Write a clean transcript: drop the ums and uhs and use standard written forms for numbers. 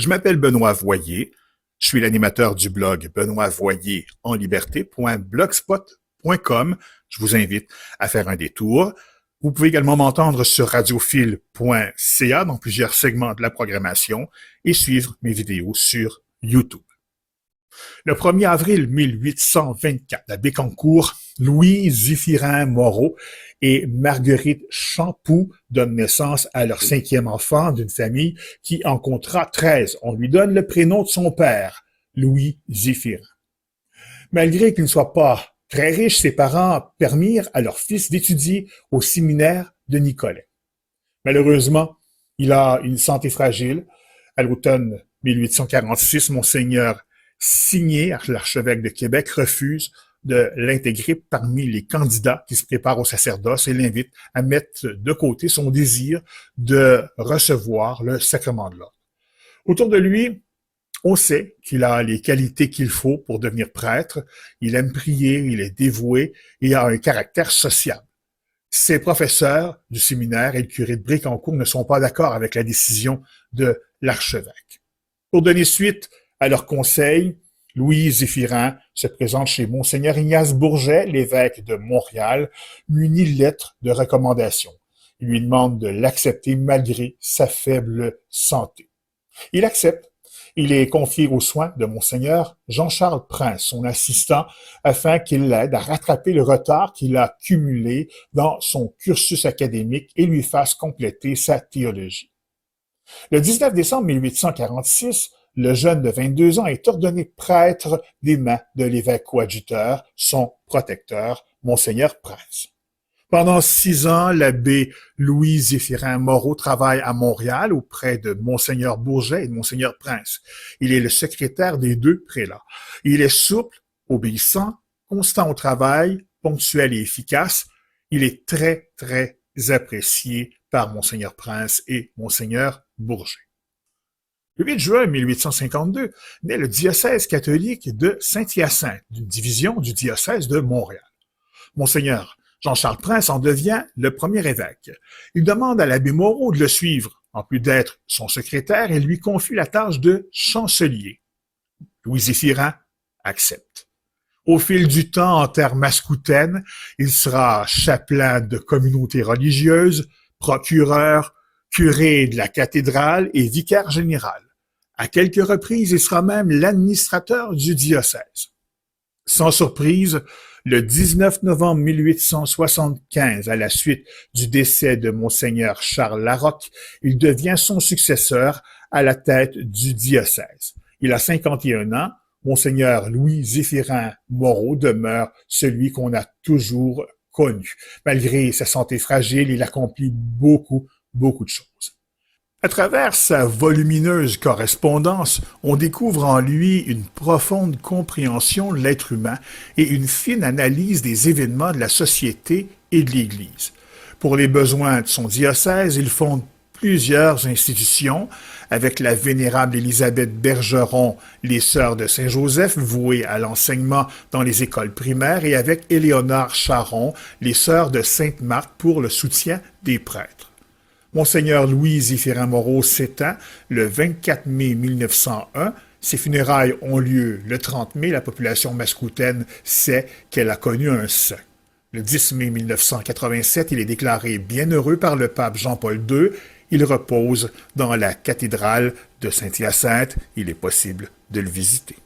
Je m'appelle Benoît Voyer. Je suis l'animateur du blog benoîtvoyer.enliberté.blogspot.com. Je vous invite à faire un détour. Vous pouvez également m'entendre sur radiophile.ca dans plusieurs segments de la programmation et suivre mes vidéos sur YouTube. Le 1er avril 1824, à Bécancour, Louis Zéphirin Moreau et Marguerite Champoux donnent naissance à leur 5e enfant d'une famille qui en comptera 13. On lui donne le prénom de son père, Louis Zéphirin. Malgré qu'il ne soit pas très riche, ses parents permirent à leur fils d'étudier au séminaire de Nicolet. Malheureusement, il a une santé fragile. À l'automne 1846, Monseigneur Signé, l'archevêque de Québec, refuse de l'intégrer parmi les candidats qui se préparent au sacerdoce et l'invite à mettre de côté son désir de recevoir le sacrement de l'ordre. Autour de lui, on sait qu'il a les qualités qu'il faut pour devenir prêtre. Il aime prier, il est dévoué et a un caractère sociable. Ses professeurs du séminaire et le curé de Bécancour ne sont pas d'accord avec la décision de l'archevêque. Pour donner suite à leur conseil, Louis Zéphirin se présente chez Monseigneur Ignace Bourget, l'évêque de Montréal, muni de lettres de recommandation. Il lui demande de l'accepter malgré sa faible santé. Il accepte. Il est confié aux soins de Monseigneur Jean-Charles Prince, son assistant, afin qu'il l'aide à rattraper le retard qu'il a cumulé dans son cursus académique et lui fasse compléter sa théologie. Le 19 décembre 1846, le jeune de 22 ans est ordonné prêtre des mains de l'évêque coadjuteur, son protecteur, Monseigneur Prince. Pendant 6 ans, l'abbé Louis Zéphirin Moreau travaille à Montréal auprès de Monseigneur Bourget et de Monseigneur Prince. Il est le secrétaire des 2 prélats. Il est souple, obéissant, constant au travail, ponctuel et efficace. Il est très, très apprécié par Monseigneur Prince et Monseigneur Bourget. Le 8 juin 1852 naît le diocèse catholique de Saint-Hyacinthe, d'une division du diocèse de Montréal. Monseigneur Jean-Charles Prince en devient le premier évêque. Il demande à l'abbé Moreau de le suivre, en plus d'être son secrétaire, et lui confie la tâche de chancelier. Louis Zéphirin accepte. Au fil du temps, en terre mascoutaine, il sera chapelain de communautés religieuses, procureur, curé de la cathédrale et vicaire général. À quelques reprises, il sera même l'administrateur du diocèse. Sans surprise, le 19 novembre 1875, à la suite du décès de Monseigneur Charles Larocque, il devient son successeur à la tête du diocèse. Il a 51 ans. Monseigneur Louis Zéphirin Moreau demeure celui qu'on a toujours connu. Malgré sa santé fragile, il accomplit beaucoup de choses. À travers sa volumineuse correspondance, on découvre en lui une profonde compréhension de l'être humain et une fine analyse des événements de la société et de l'Église. Pour les besoins de son diocèse, il fonde plusieurs institutions, avec la vénérable Élisabeth Bergeron, les Sœurs de Saint-Joseph, vouées à l'enseignement dans les écoles primaires, et avec Éléonore Charon, les Sœurs de Sainte-Marthe pour le soutien des prêtres. Monseigneur Louis Zéphirin Moreau s'éteint le 24 mai 1901. Ses funérailles ont lieu le 30 mai. La population mascoutaine sait qu'elle a connu un saint. Le 10 mai 1987, il est déclaré bienheureux par le pape Jean-Paul II. Il repose dans la cathédrale de Saint-Hyacinthe. Il est possible de le visiter.